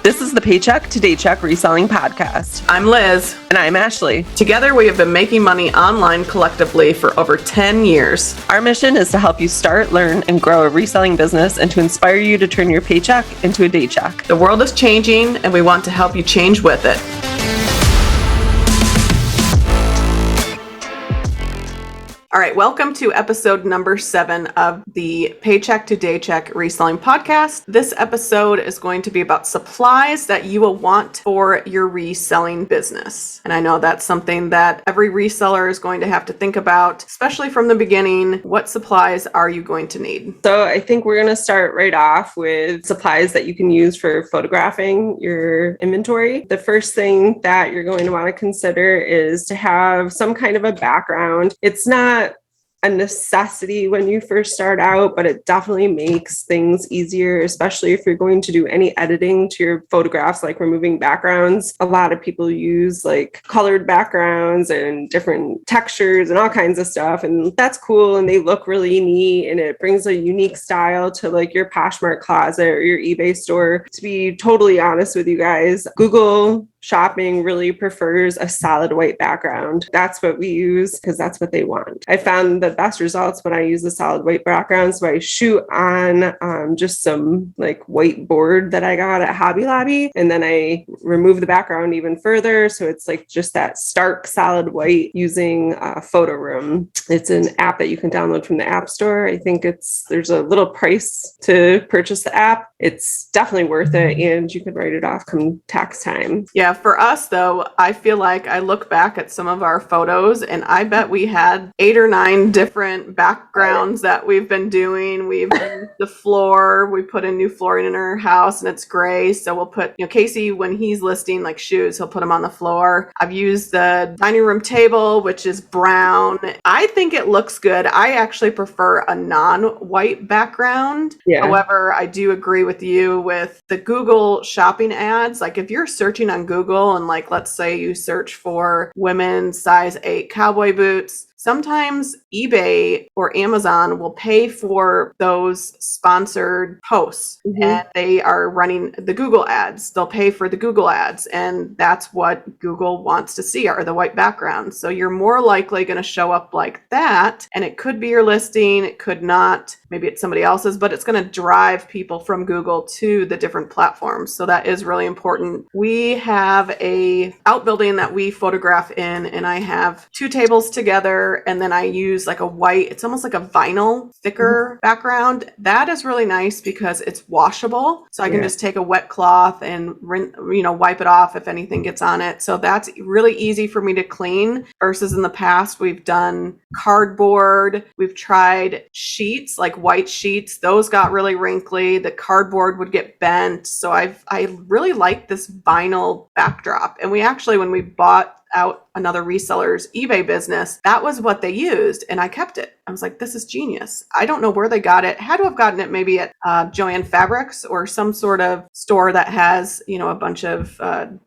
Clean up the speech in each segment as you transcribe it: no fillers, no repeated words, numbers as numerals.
This is the Paycheck to Daycheck Reselling Podcast. I'm Liz. And I'm Ashley. Together, we have been making money online collectively for over 10 years. Our mission is to help you start, learn, and grow a reselling business and to inspire you to turn your paycheck into a daycheck. The world is changing, and we want to help you change with it. All right, welcome to episode number 7 of the Paycheck to Daycheck Reselling Podcast. This episode is going to be about supplies that you will want for your reselling business. And I know that's something that every reseller is going to have to think about, especially from the beginning. What supplies are you going to need? So I think we're going to start right off with supplies that you can use for photographing your inventory. The first thing that you're going to want to consider is to have some kind of a background. It's not a necessity when you first start out, but it definitely makes things easier, especially if you're going to do any editing to your photographs, like removing backgrounds. A lot of people use like colored backgrounds and different textures and all kinds of stuff. And that's cool. And they look really neat. And it brings a unique style to like your Poshmark closet or your eBay store. To be totally honest with you guys, Google Shopping really prefers a solid white background. That's what we use because that's what they want. I found the best results when I use a solid white background. So I shoot on just some like white board that I got at Hobby Lobby. And then I remove the background even further. So it's like just that stark solid white using Photo Room. It's an app that you can download from the App Store. I think there's a little price to purchase the app. It's definitely worth it. And you can write it off come tax time. Yeah, for us though, I feel like I look back at some of our photos and I bet we had 8 or 9 different backgrounds that we've been doing. We've done the floor, we put in new flooring in our house and it's gray. So we'll put, Casey, when he's listing like shoes, he'll put them on the floor. I've used the dining room table, which is brown. I think it looks good. I actually prefer a non-white background. Yeah. However, I do agree with you with the Google shopping ads. Like if you're searching on Google and like, let's say you search for women's size 8 cowboy boots, sometimes eBay or Amazon will pay for those sponsored posts and they are running the Google ads. They'll pay for the Google ads and that's what Google wants to see are the white backgrounds. So you're more likely going to show up like that and it could be your listing. It could not. Maybe it's somebody else's, but it's going to drive people from Google to the different platforms. So that is really important. We have a outbuilding that we photograph in and I have 2 tables together. And then I use like a white, it's almost like a vinyl thicker background. That is really nice because it's washable. So I can just take a wet cloth and wipe it off if anything gets on it. So that's really easy for me to clean versus in the past, we've done cardboard. We've tried sheets, like white sheets. Those got really wrinkly. The cardboard would get bent. So I really like this vinyl backdrop. And we actually, when we bought out another reseller's eBay business, that was what they used and I kept it. I was like, this is genius. I don't know where they got it. Had to have gotten it maybe at Joann Fabrics or some sort of store that has, a bunch of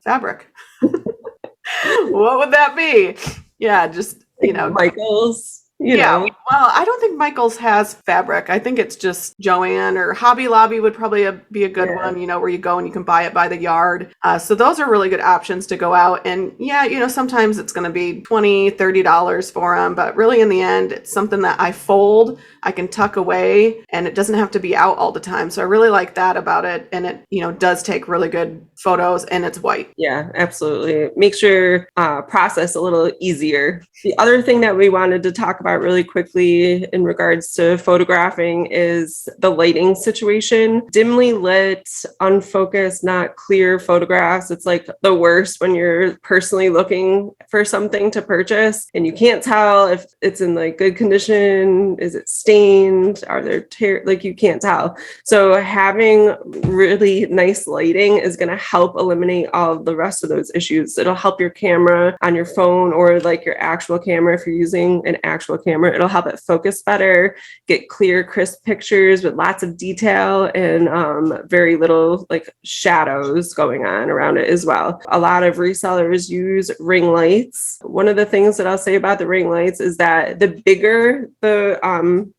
fabric. What would that be? Yeah, just, Michael's. Well, I don't think Michael's has fabric. I think it's just Joann or Hobby Lobby would probably be a good one, where you go and you can buy it by the yard. So those are really good options to go out. And sometimes it's going to be $20, $30 for them. But really in the end, it's something that I fold, I can tuck away, and it doesn't have to be out all the time. So I really like that about it. And it, does take really good photos and it's white. Yeah, absolutely. It makes your process a little easier. The other thing that we wanted to talk about really quickly in regards to photographing is the lighting situation. Dimly lit, unfocused, not clear photographs. It's like the worst when you're personally looking for something to purchase and you can't tell if it's in like good condition. Is it stained? Are there you can't tell. So having really nice lighting is going to help eliminate all of the rest of those issues. It'll help your camera on your phone or like your actual camera if you're using an actual camera. It'll help it focus better, get clear, crisp pictures with lots of detail and very little like shadows going on around it as well. A lot of resellers use ring lights. One of the things that I'll say about the ring lights is that the bigger the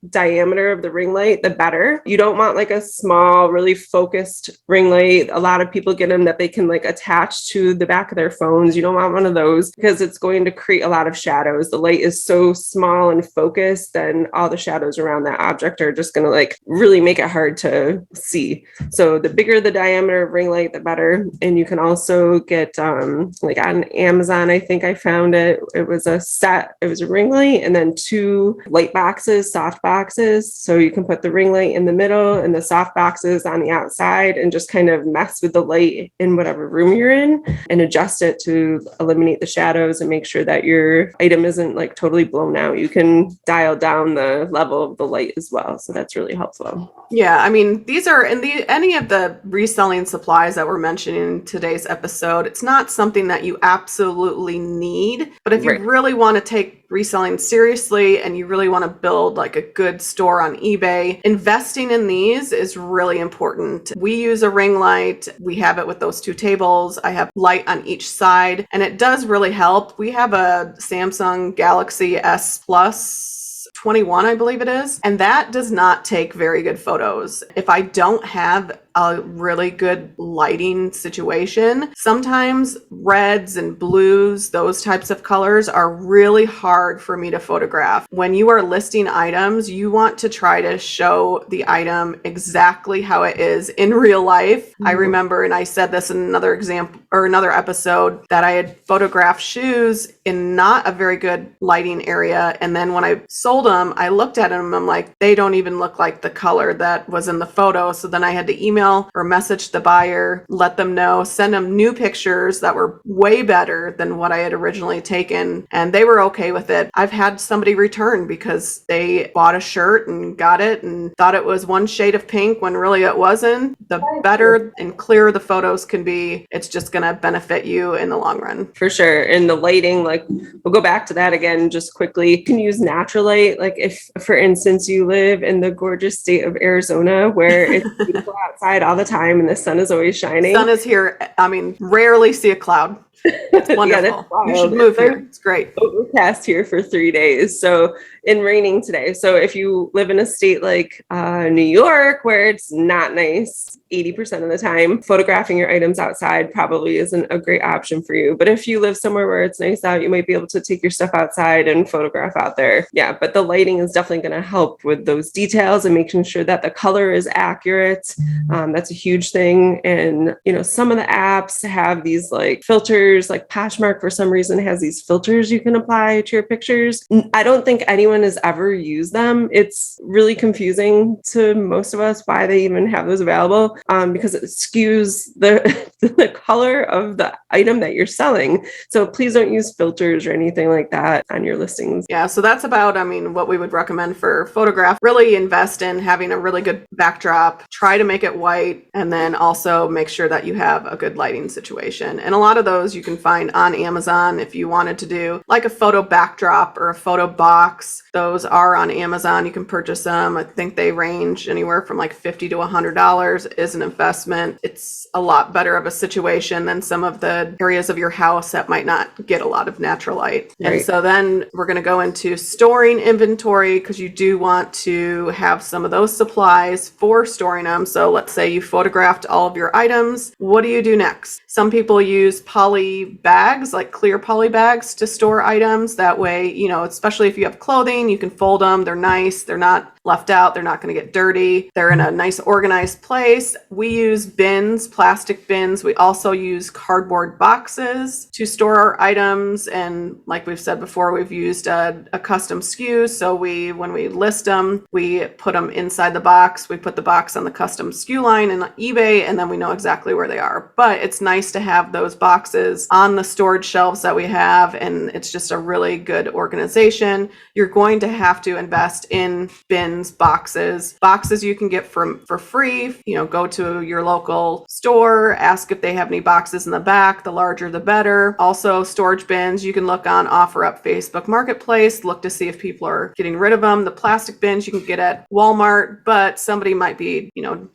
diameter of the ring light, the better. You don't want like a small, really focused ring light. A lot of people get them that they can like attach to the back of their phones. You don't want one of those because it's going to create a lot of shadows. The light is so small and focused, then all the shadows around that object are just going to like really make it hard to see. So the bigger the diameter of ring light, the better. And you can also get like on Amazon, I think I found it. It was a set. It was a ring light and then 2 light boxes, soft boxes. So you can put the ring light in the middle and the soft boxes on the outside and just kind of mess with the light in whatever room you're in and adjust it to eliminate the shadows and make sure that your item isn't like totally blown out. You can dial down the level of the light as well. So that's really helpful. Yeah, I mean, these are any of the reselling supplies that we're mentioning in today's episode. It's not something that you absolutely need, but if you really want to take reselling seriously and you really want to build like a good store on eBay, investing in these is really important. We use a ring light. We have it with those 2 tables. I have light on each side and it does really help. We have a Samsung Galaxy S Plus 21, I believe it is. And that does not take very good photos. If I don't have a really good lighting situation, sometimes reds and blues, those types of colors are really hard for me to photograph. When you are listing items, you want to try to show the item exactly how it is in real life. I remember, and I said this in another example or another episode, that I had photographed shoes in not a very good lighting area. And then when I sold them, I looked at them, I'm like, they don't even look like the color that was in the photo. So then I had to email or message the buyer, let them know, send them new pictures that were way better than what I had originally taken. And they were okay with it. I've had somebody return because they bought a shirt and got it and thought it was one shade of pink when really it wasn't. The better and clearer the photos can be, it's just going to benefit you in the long run. For sure. And the lighting, like we'll go back to that again just quickly. You can use natural light. Like if, for instance, you live in the gorgeous state of Arizona where it's beautiful outside all the time and the sun is always shining. Sun is here. I mean, rarely see a cloud. It's wonderful. You should move here. It's great. Overcast here for 3 days. So and raining today. So if you live in a state like New York, where it's not nice 80% of the time, photographing your items outside probably isn't a great option for you. But if you live somewhere where it's nice out, you might be able to take your stuff outside and photograph out there. Yeah, but the lighting is definitely going to help with those details and making sure that the color is accurate. That's a huge thing. And, you know, some of the apps have these like filters, like Poshmark for some reason has these filters you can apply to your pictures. I don't think anyone has ever used them. It's really confusing to most of us why they even have those available. Because it skews the color of the item that you're selling. So please don't use filters or anything like that on your listings. Yeah, so that's about, I mean, what we would recommend for photograph. Really invest in having a really good backdrop. Try to make it white, and then also make sure that you have a good lighting situation. And a lot of those you can find on Amazon if you wanted to do like a photo backdrop or a photo box. Those are on Amazon. You can purchase them. I think they range anywhere from like $50 to $100. Is an investment. It's a lot better of a situation than some of the areas of your house that might not get a lot of natural light. Right. And so then we're going to go into storing inventory, because you do want to have some of those supplies for storing them. So let's say you photographed all of your items. What do you do next? Some people use poly bags, like clear poly bags, to store items. That way, you know, especially if you have clothing, you can fold them. They're nice. They're not left out. They're not going to get dirty. They're in a nice organized place. We use bins, plastic bins. We also use cardboard boxes to store our items. And like we've said before, we've used a custom SKU. So when we list them, we put them inside the box. We put the box on the custom SKU line in eBay, and then we know exactly where they are. But it's nice to have those boxes on the storage shelves that we have. And it's just a really good organization. You're going to have to invest in bins bins, boxes. Boxes you can get for free. Go to your local store, ask if they have any boxes in the back. The larger, the better. Also, storage bins, you can look on OfferUp Facebook Marketplace, look to see if people are getting rid of them. The plastic bins you can get at Walmart, but somebody might be,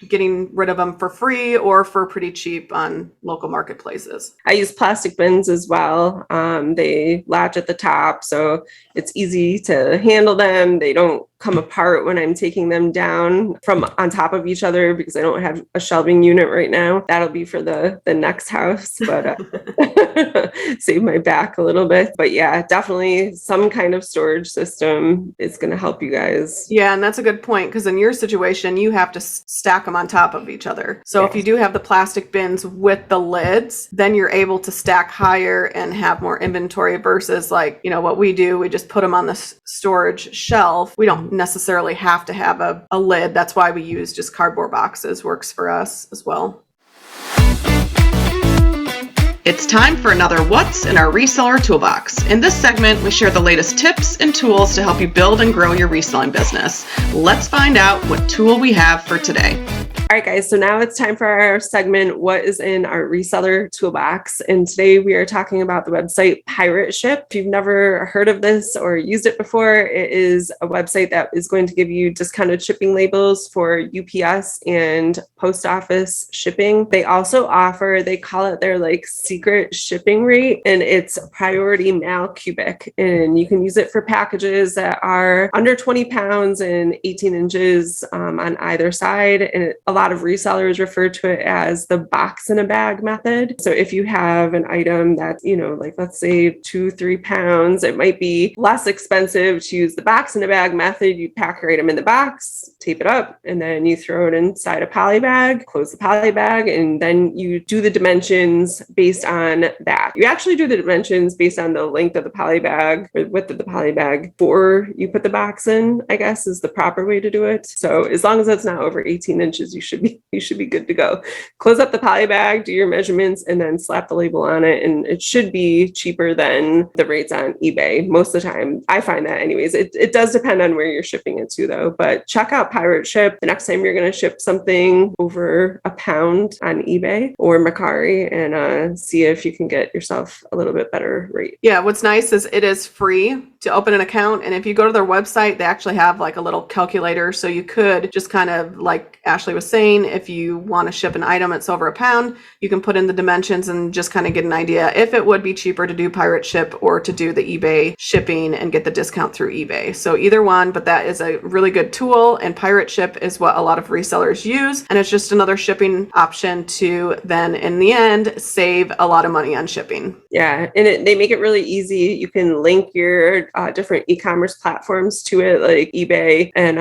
getting rid of them for free or for pretty cheap on local marketplaces. I use plastic bins as well. They latch at the top, so it's easy to handle them. They don't come apart when I'm taking them down from on top of each other because I don't have a shelving unit right now. That'll be for the next house, but save my back a little bit. But yeah, definitely some kind of storage system is going to help you guys. Yeah, and that's a good point because in your situation, you have to stack them on top of each other. So if you do have the plastic bins with the lids, then you're able to stack higher and have more inventory versus what we do, we just put them on the storage shelf. We don't necessarily have to have a lid. That's why we use just cardboard boxes. Works for us as well. It's time for another What's in Our Reseller Toolbox. In this segment, we share the latest tips and tools to help you build and grow your reselling business. Let's find out what tool we have for today. All right, guys, so now it's time for our segment, What is in Our Reseller Toolbox? And today we are talking about the website Pirate Ship. If you've never heard of this or used it before, it is a website that is going to give you discounted shipping labels for UPS and post office shipping. They also offer, they call it their secret shipping rate, and it's priority mail cubic. And you can use it for packages that are under 20 pounds and 18 inches on either side. And a lot of resellers refer to it as the box in a bag method. So if you have an item that's, let's say 2-3 pounds, it might be less expensive to use the box in a bag method. You pack your item in the box, tape it up, and then you throw it inside a poly bag, close the poly bag, and then you do the dimensions based on that. You actually do the dimensions based on the length of the poly bag or width of the poly bag before you put the box in, I guess is the proper way to do it. So as long as it's not over 18 inches, you should be good to go. Close up the poly bag, do your measurements, and then slap the label on it. And it should be cheaper than the rates on eBay most of the time. I find that anyways. It does depend on where you're shipping it to though, but check out Pirate Ship the next time you're going to ship something over a pound on eBay or Mercari and see if you can get yourself a little bit better rate. Yeah, what's nice is it is free to open an account. And if you go to their website, they actually have a little calculator. So you could just kind of, like Ashley was saying, if you want to ship an item that's over a pound, you can put in the dimensions and just kind of get an idea if it would be cheaper to do Pirate Ship or to do the eBay shipping and get the discount through eBay. So either one, but that is a really good tool. And Pirate Ship is what a lot of resellers use. And it's just another shipping option to then, in the end, save a lot of money on shipping. Yeah, and they make it really easy. You can link your different e-commerce platforms to it, like eBay and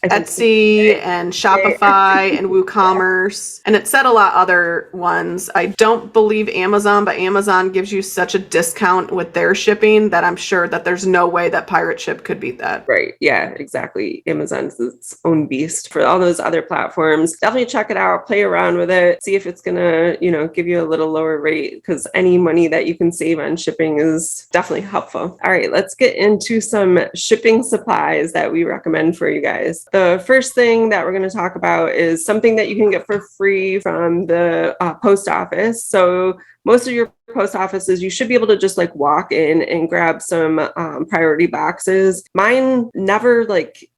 Etsy and Shopify and WooCommerce. And it said a lot other ones. I don't believe Amazon, but Amazon gives you such a discount with their shipping that I'm sure that there's no way that Pirate Ship could beat that. Right. Yeah, exactly. Amazon's its own beast. For all those other platforms, definitely check it out, play around with it, see if it's going to, give you a little lower rate, because any money that you can save on shipping is definitely helpful. All right, let's get into some shipping supplies that we recommend for you guys. The first thing that we're going to talk about is something that you can get for free from the post office. So most of your post offices, you should be able to just walk in and grab some priority boxes. Mine never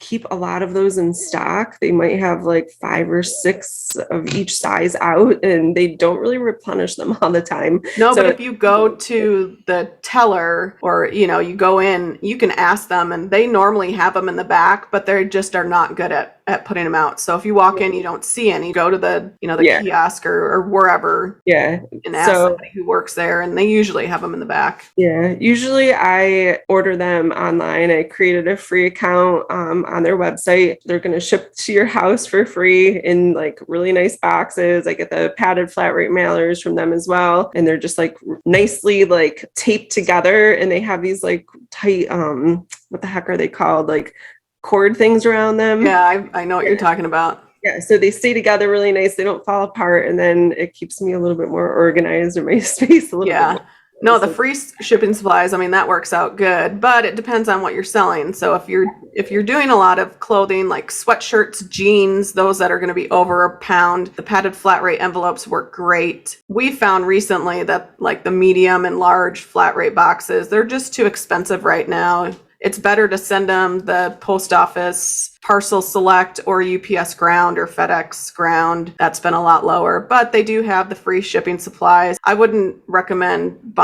keep a lot of those in stock. They might have 5 or 6 of each size out, and they don't really replenish them all the time. No, but if you go to the teller or, you go in, you can ask them, and they normally have them in the back, but they just are not good at putting them out. So if you walk in, you don't see any, go to the, kiosk or wherever. Yeah. And ask somebody who works there, and they usually have them in the back. Yeah. Usually I order them online. I created a free account on their website. They're going to ship to your house for free in really nice boxes. I get the padded flat rate mailers from them as well. And they're just nicely taped together. And they have these tight, what the heck are they called? Cord things around them. Yeah, I know what you're talking about. Yeah, so they stay together really nice. They don't fall apart, and then it keeps me a little bit more organized in my space a little bit more. No, the free shipping supplies, I mean, that works out good, but it depends on what you're selling. So if you're doing a lot of clothing like sweatshirts, jeans, those that are going to be over a pound, the padded flat rate envelopes work great. We found recently that like the medium and large flat rate boxes, they're just too expensive right now. It's better to send them the post office parcel select or UPS ground or FedEx ground. That's been a lot lower, but they do have the free shipping supplies. I wouldn't recommend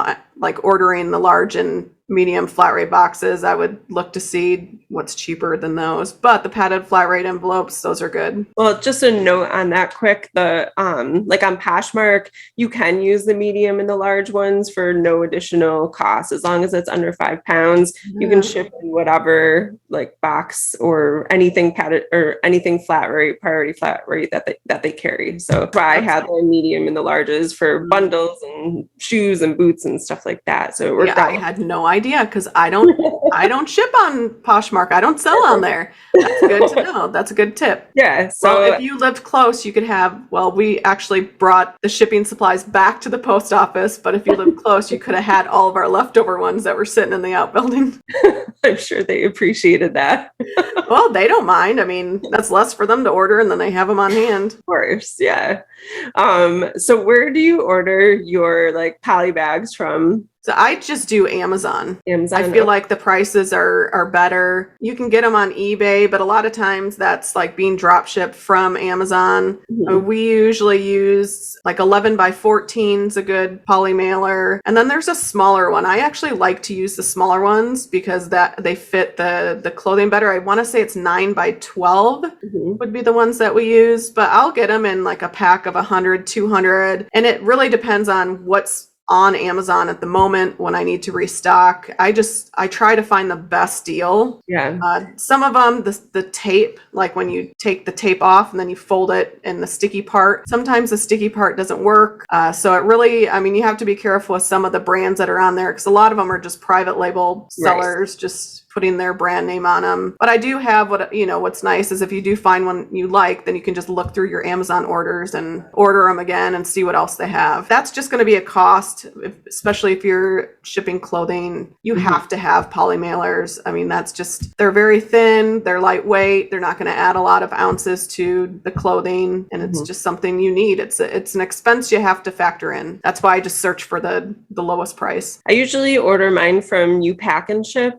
ordering the large and medium flat rate boxes. I would look to see what's cheaper than those, but the padded flat rate envelopes, those are good. Well, just a note on that quick, like on Poshmark, you can use the medium and the large ones for no additional cost. As long as it's under 5 pounds, you can ship in whatever like box or anything padded or anything flat rate, priority flat rate that they carry. So that's why I had the medium and the larges for bundles and shoes and boots and stuff like that. So it worked out. I had no idea because I don't ship on Poshmark. I don't sell on there. That's good to know. That's a good tip. Yeah. So well, if you lived close, you could have, we actually brought the shipping supplies back to the post office, but if you lived close, you could have had all of our leftover ones that were sitting in the outbuilding. I'm sure they appreciated that. Well, they don't mind. I mean, that's less for them to order and then they have them on hand. Of course. Yeah. So where do you order your like poly bags from? So I just do Amazon. Amazon. I feel like the prices are better. You can get them on eBay, but a lot of times that's like being drop shipped from Amazon. Mm-hmm. We usually use like 11 by 14 is a good poly mailer. And then there's a smaller one. I actually like to use the smaller ones because that they fit the clothing better. I want to say it's 9 by 12 would be the ones that we use, but I'll get them in like a pack of 100, 200. And it really depends on what's on Amazon at the moment when I need to restock. I try to find the best deal. Yeah. Some of them, the tape, like when you take the tape off and then you fold it in the sticky part, sometimes the sticky part doesn't work. So it really, I mean, you have to be careful with some of the brands that are on there because a lot of them are just private label sellers, just putting their brand name on them. But I do have what's nice is if you do find one you like, then you can just look through your Amazon orders and order them again and see what else they have. That's just going to be a cost, especially if you're shipping clothing. You have to have poly mailers. I mean, they're very thin, they're lightweight, they're not going to add a lot of ounces to the clothing, and it's just something you need. It's an expense you have to factor in. That's why I just search for the lowest price. I usually order mine from You Pack and Ship,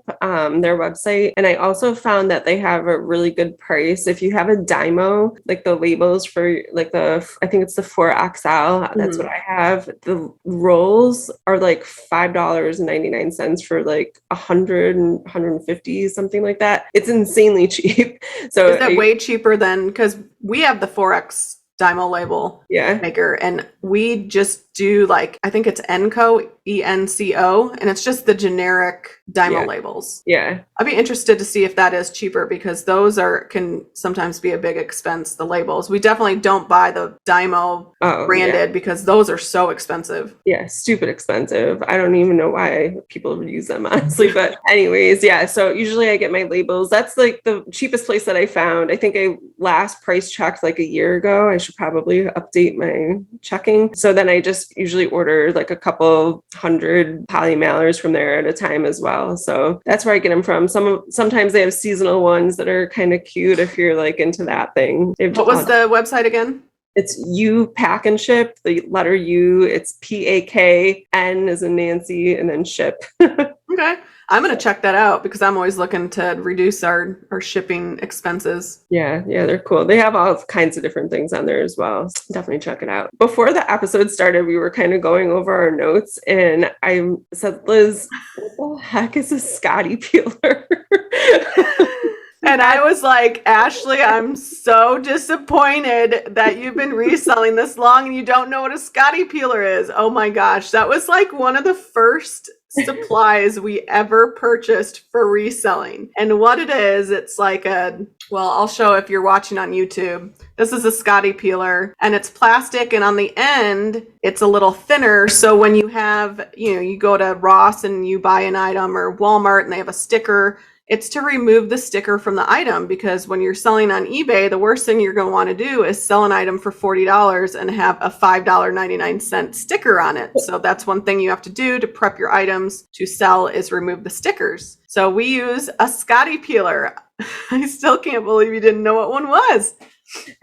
their website. And I also found that they have a really good price. If you have a Dymo, like the labels for like I think it's the 4XL, that's what I have. The rolls are like $5.99 for like 100 and 150, something like that. It's insanely cheap. So is that way cheaper than, because we have the 4X Dymo label maker, and we just do like, I think it's Enco, ENCO, and it's just the generic Dymo labels. Yeah. I'd be interested to see if that is cheaper because those can sometimes be a big expense, the labels. We definitely don't buy the Dymo branded because those are so expensive. Yeah, stupid expensive. I don't even know why people would use them, honestly. But anyways, yeah. So usually I get my labels. That's like the cheapest place that I found. I think I last price checked like a year ago. I should probably update my checking. So then I just usually order like a couple hundred poly mailers from there at a time as well. So that's where I get them from. Sometimes they have seasonal ones that are kind of cute if you're like into that thing. What was the website again? It's You Pack and Ship, the letter U. It's PAKN as in Nancy, and then ship. Okay. I'm going to check that out because I'm always looking to reduce our shipping expenses. Yeah, they're cool. They have all kinds of different things on there as well. Definitely check it out. Before the episode started, we were kind of going over our notes, and I said, Liz, what the heck is a Scottie Peeler? And I was like, Ashley, I'm so disappointed that you've been reselling this long and you don't know what a Scottie Peeler is. Oh my gosh, that was like one of the first supplies we ever purchased for reselling. And what it is, it's like I'll show if you're watching on YouTube. This is a Scottie Peeler, and it's plastic, and on the end, it's a little thinner. So when you have, you go to Ross and you buy an item, or Walmart and they have a sticker, It's to remove the sticker from the item, because when you're selling on eBay, the worst thing you're going to want to do is sell an item for $40 and have a $5.99 sticker on it. So that's one thing you have to do to prep your items to sell, is remove the stickers. So we use a Scottie Peeler. I still can't believe you didn't know what one was.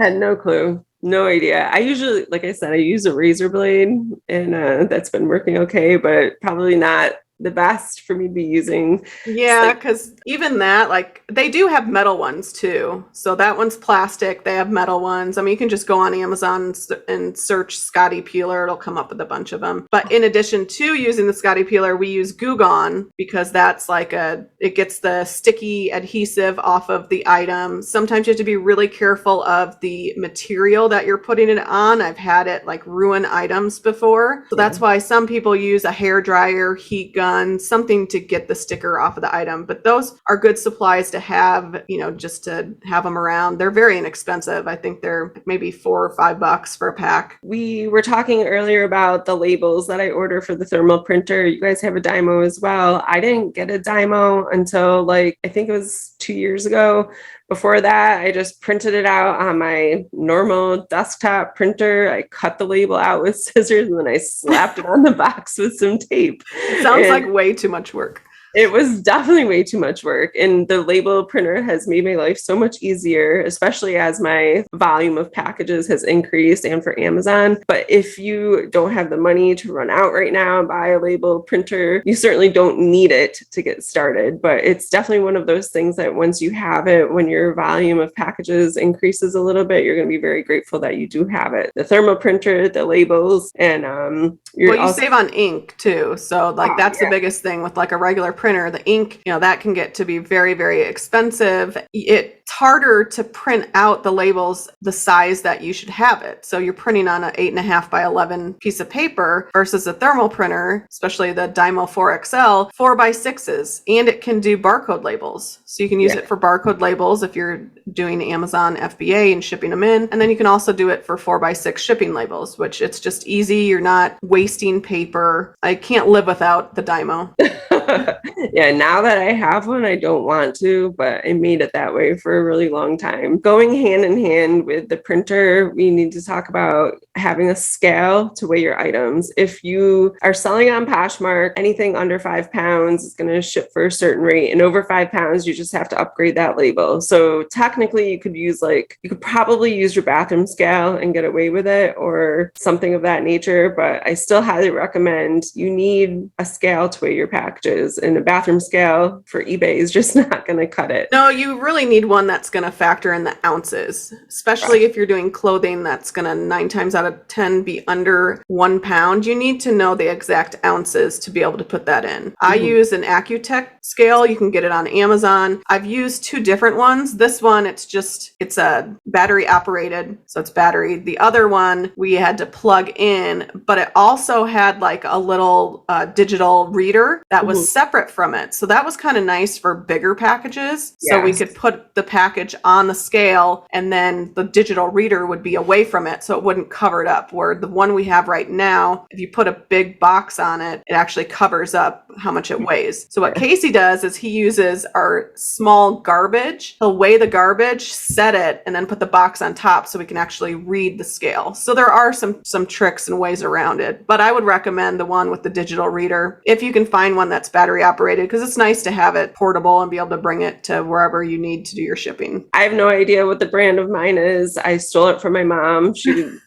Had no clue. No idea. I usually, like I said, I use a razor blade, and that's been working okay, but probably not the best for me to be using. Yeah, because even that, like, they do have metal ones too. So that one's plastic. They have metal ones. I mean, you can just go on Amazon and search Scottie Peeler. It'll come up with a bunch of them. But in addition to using the Scottie Peeler, we use Goo Gone, because that's like it gets the sticky adhesive off of the item. Sometimes you have to be really careful of the material that you're putting it on. I've had it like ruin items before. So that's why some people use a hair dryer, heat gun, something to get the sticker off of the item. But those are good supplies to have, just to have them around. They're very inexpensive. I think they're maybe $4 or $5 for a pack. We were talking earlier about the labels that I order for the thermal printer. You guys have a Dymo as well. I didn't get a Dymo until I think it was 2 years ago. Before that, I just printed it out on my normal desktop printer. I cut the label out with scissors, and then I slapped it on the box with some tape. Sounds like way too much work. It was definitely way too much work. And the label printer has made my life so much easier, especially as my volume of packages has increased, and for Amazon. But if you don't have the money to run out right now and buy a label printer, you certainly don't need it to get started. But it's definitely one of those things that once you have it, when your volume of packages increases a little bit, you're going to be very grateful that you do have it. The thermal printer, the labels, and you save on ink too. So that's the biggest thing with like a regular printer. The ink, that can get to be very, very expensive. It's harder to print out the labels the size that you should have it. So you're printing on an 8.5 by 11 piece of paper versus a thermal printer, especially the Dymo 4XL, 4 by 6s, and it can do barcode labels. So you can use it for barcode labels if you're doing Amazon FBA and shipping them in. And then you can also do it for 4 by 6 shipping labels, which it's just easy. You're not wasting paper. I can't live without the Dymo. Yeah, now that I have one, I don't want to, but I made it that way for a really long time. Going hand in hand with the printer, we need to talk about having a scale to weigh your items. If you are selling on Poshmark, anything under 5 pounds is going to ship for a certain rate, and over 5 pounds, you just have to upgrade that label. So technically, you could probably use your bathroom scale and get away with it, or something of that nature. But I still highly recommend you need a scale to weigh your packages, and a bathroom scale for eBay is just not going to cut it. No, you really need one that's going to factor in the ounces, especially if you're doing clothing that's going to 9 times out of 10 be under 1 pound. You need to know the exact ounces to be able to put that in. I use an Acute scale. You can get it on Amazon. I've used 2 different ones. This one, it's a battery operated, so it's battery. The other one we had to plug in, but it also had like a little digital reader that was separate from it. So that was kind of nice for bigger packages. So we could put the package on the scale, and then the digital reader would be away from it, so it wouldn't cover it up. Where the one we have right now, if you put a big box on it, it actually covers up how much it weighs. So what Casey does is he uses our small garbage. He'll weigh the garbage, set it, and then put the box on top so we can actually read the scale. So there are some tricks and ways around it, but I would recommend the one with the digital reader if you can find one that's battery operated, because it's nice to have it portable and be able to bring it to wherever you need to do your shipping. I have no idea what the brand of mine is. I stole it from my mom. She did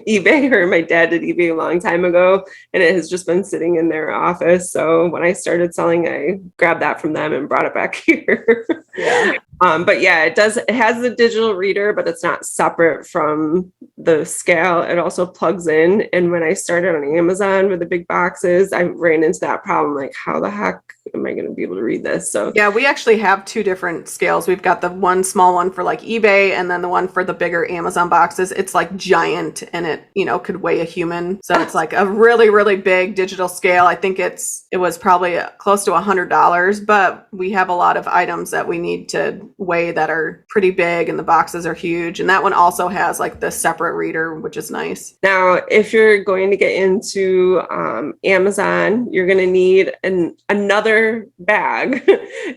eBay, or my dad did eBay a long time ago, and it has just been sitting in their office. So when I started selling, I grabbed that from them and brought it back here. Yeah. But yeah, it has the digital reader, but it's not separate from the scale. It also plugs in. And when I started on Amazon with the big boxes, I ran into that problem. Like, how the heck am I going to be able to read this? So yeah, we actually have 2 different scales. We've got the one small one for like eBay, and then the one for the bigger Amazon boxes. It's like giant, and it, could weigh a human. So it's like a really, really big digital scale. I think it was probably close to $100, but we have a lot of items that we need to weigh that are pretty big, and the boxes are huge. And that one also has like the separate reader, which is nice. Now, if you're going to get into Amazon, you're going to need another your bag.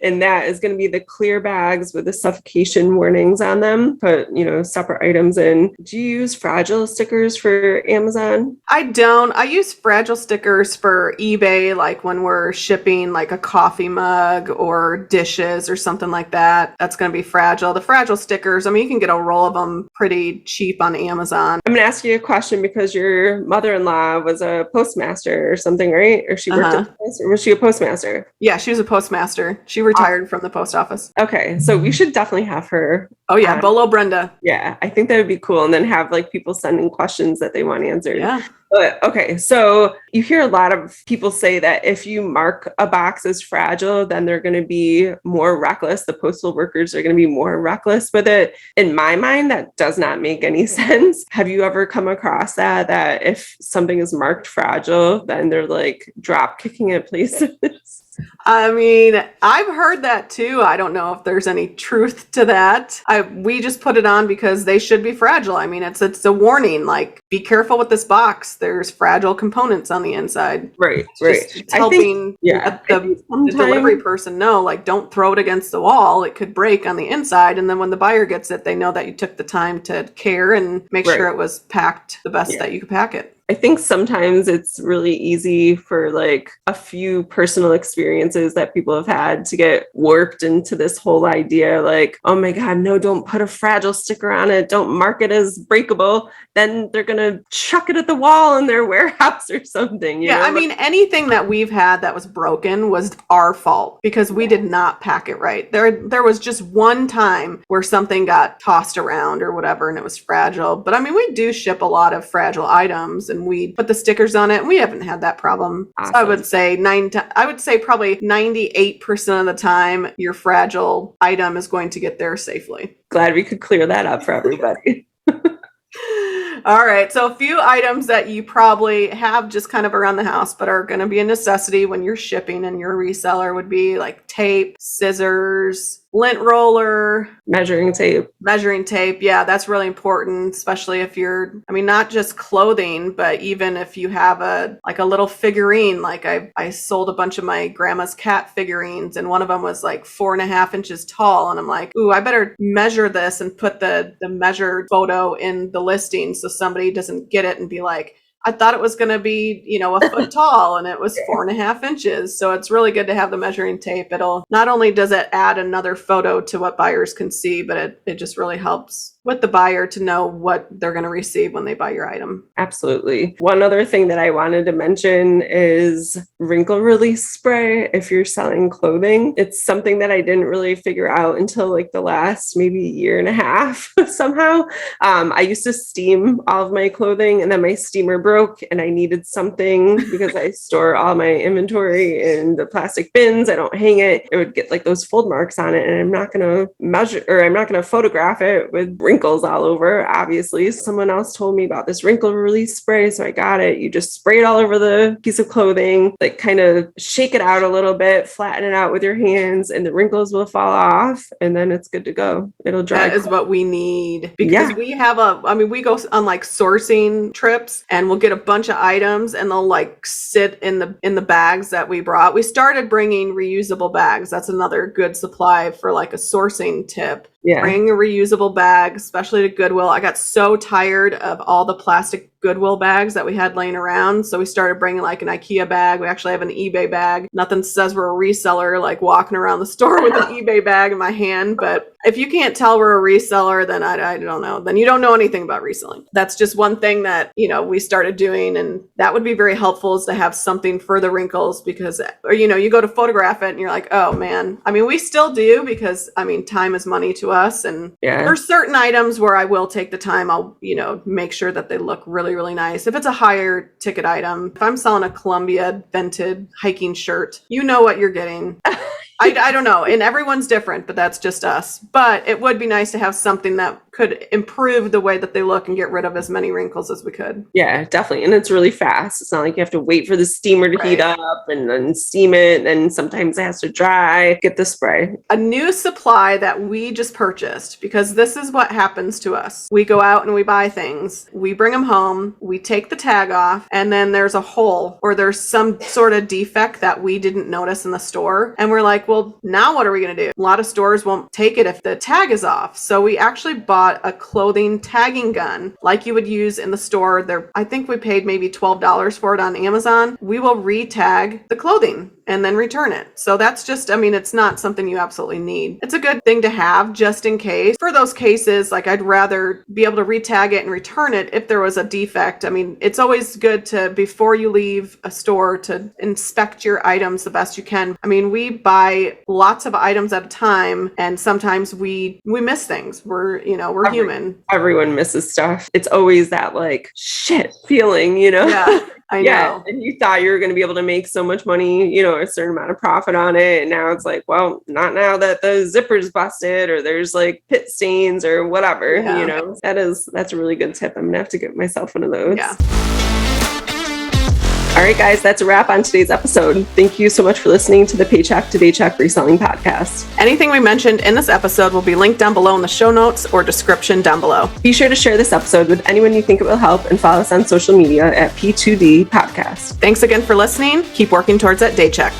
And that is going to be the clear bags with the suffocation warnings on them. Put, separate items in. Do you use fragile stickers for Amazon? I don't. I use fragile stickers for eBay, like when we're shipping like a coffee mug or dishes or something like that. That's going to be fragile. The fragile stickers, I mean, you can get a roll of them pretty cheap on Amazon. I'm going to ask you a question because your mother-in-law was a postmaster or something, right? Or she worked at the post, or was she a postmaster? Yeah, she was a postmaster. She retired from the post office. Okay, so we should definitely have her. Oh yeah, Bolo Brenda. Yeah, I think that would be cool. And then have like people send in questions that they want answered. Yeah. But okay, so you hear a lot of people say that if you mark a box as fragile, then they're going to be more reckless. The postal workers are going to be more reckless with it. In my mind, that does not make any sense. Have you ever come across that if something is marked fragile, then they're like drop kicking it places? I mean, I've heard that too. I don't know if there's any truth to that. We just put it on because they should be fragile. I mean, it's a warning, like, be careful with this box. There's fragile components on the inside. Right. It's helping the delivery person know, like, don't throw it against the wall. It could break on the inside. And then when the buyer gets it, they know that you took the time to care and make sure it was packed the best that you could pack it. I think sometimes it's really easy for like a few personal experiences that people have had to get warped into this whole idea like, oh my God, no, don't put a fragile sticker on it. Don't mark it as breakable. Then they're going to chuck it at the wall in their warehouse or something. You know? I mean, anything that we've had that was broken was our fault because we did not pack it right. There was just one time where something got tossed around or whatever and it was fragile. But I mean, we do ship a lot of fragile items and we put the stickers on it and we haven't had that problem. Awesome. So I would say probably 98% of the time your fragile item is going to get there safely. Glad we could clear that up for everybody. All right. So a few items that you probably have just kind of around the house, but are going to be a necessity when you're shipping and you're a reseller would be like tape, scissors, lint roller, measuring tape. Yeah, that's really important, especially if you're, I mean, not just clothing, but even if you have a little figurine, like I sold a bunch of my grandma's cat figurines and one of them was like 4.5 inches tall. And I'm like, ooh, I better measure this and put the measured photo in the listing so somebody doesn't get it and be like, I thought it was going to be, a foot tall and it was 4.5 inches. So it's really good to have the measuring tape. It'll not only does it add another photo to what buyers can see, but it just really helps with the buyer to know what they're going to receive when they buy your item. Absolutely. One other thing that I wanted to mention is wrinkle release spray. If you're selling clothing, it's something that I didn't really figure out until like the last maybe year and a half somehow. I used to steam all of my clothing and then my steamer broke and I needed something because I store all my inventory in the plastic bins. I don't hang it. It would get like those fold marks on it and I'm not going to measure or I'm not going to photograph it with wrinkles all over. Obviously, someone else told me about this wrinkle release spray. So I got it. You just spray it all over the piece of clothing, like kind of shake it out a little bit, flatten it out with your hands and the wrinkles will fall off and then it's good to go. It'll dry. That is what we need because we have we go on like sourcing trips and we'll get a bunch of items and they'll like sit in the bags that we brought. We started bringing reusable bags. That's another good supply for like a sourcing tip. Yeah. Bring a reusable bag, especially to Goodwill. I got so tired of all the plastic Goodwill bags that we had laying around. So we started bringing like an IKEA bag. We actually have an eBay bag. Nothing says we're a reseller, like walking around the store with an eBay bag in my hand. But if you can't tell we're a reseller, then I don't know. Then you don't know anything about reselling. That's just one thing that, we started doing. And that would be very helpful is to have something for the wrinkles because, you go to photograph it and you're like, oh man. I mean, we still do because, time is money to us. And there's certain items where I will take the time. I'll, make sure that they look really, really nice. If it's a higher ticket item, if I'm selling a Columbia vented hiking shirt, you know what you're getting. I don't know. And everyone's different, but that's just us. But it would be nice to have something that could improve the way that they look and get rid of as many wrinkles as we could. Yeah, definitely. And it's really fast. It's not like you have to wait for the steamer to heat up and then steam it. And sometimes it has to dry. Get the spray. A new supply that we just purchased, because this is what happens to us. We go out and we buy things. We bring them home. We take the tag off, and then there's a hole or there's some sort of defect that we didn't notice in the store. And we're like, well, now what are we going to do? A lot of stores won't take it if the tag is off. So we actually bought a clothing tagging gun like you would use in the store. I think we paid maybe $12 for it on Amazon. We will re-tag the clothing and then return it. So that's just, it's not something you absolutely need. It's a good thing to have just in case. For those cases, like I'd rather be able to re-tag it and return it if there was a defect. It's always good to, before you leave a store, to inspect your items the best you can. We buy lots of items at a time, and sometimes we miss things. We're human. Everyone misses stuff. It's always that like shit feeling, Yeah. I know. And you thought you were going to be able to make so much money, a certain amount of profit on it. And now it's like, well, not now that the zipper's busted or there's like pit stains or whatever, That's a really good tip. I'm going to have to get myself one of those. Yeah. All right, guys, that's a wrap on today's episode. Thank you so much for listening to the Paycheck to Daycheck Reselling Podcast. Anything we mentioned in this episode will be linked down below in the show notes or description down below. Be sure to share this episode with anyone you think it will help, and follow us on social media at P2D Podcast. Thanks again for listening. Keep working towards that day check.